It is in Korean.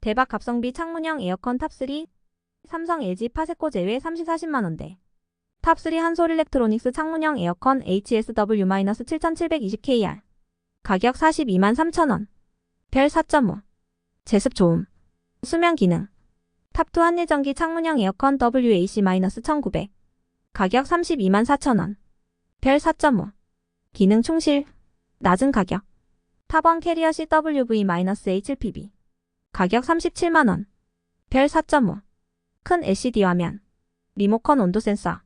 대박 갑성비 창문형 에어컨 탑3 삼성 LG 파세코 제외 30-40만원대. 탑3 한솔 일렉트로닉스 창문형 에어컨 HSW-7720KR. 가격 423,000원. 별 4.5. 제습 좋음. 수면 기능. 탑2 한일전기 창문형 에어컨 WAC-1900. 가격 324,000원. 별 4.5. 기능 충실. 낮은 가격. 탑1 캐리어 CWV-H7PB. 가격 37만원. 별 4.5. 큰 LCD 화면. 리모컨 온도 센서.